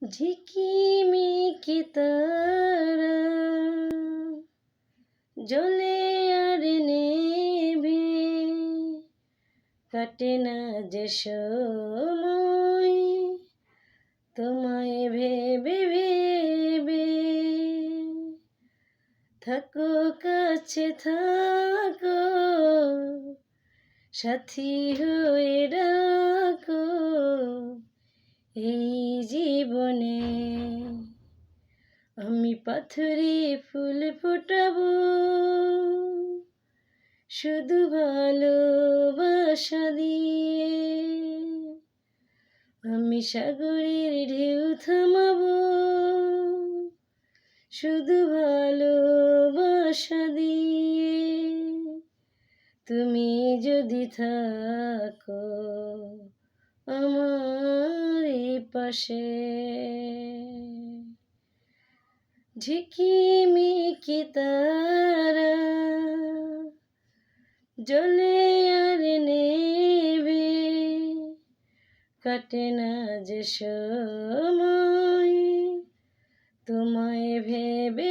ঝিকিমিকি তারা জ্বলে আর নেভে, কাটে না যে সময় তোমায় ভেবে ভেবে। থাকো কাছে থাকো, সাথী হয়ে রাখো এই জীবনে। আমি পাথরে ফুল ফোটাবো, শুধু ভালোবাসা দিয়ে। আমি সাগরের ঢেউ থামাবো, শুধু ভালোবাসা দিয়ে। তুমি যদি থাকো আমার এই পাশে। ঝিকিমিকি তারা জ্বলে আর নেভে, কাটে না যে সময় তোমায় ভেবে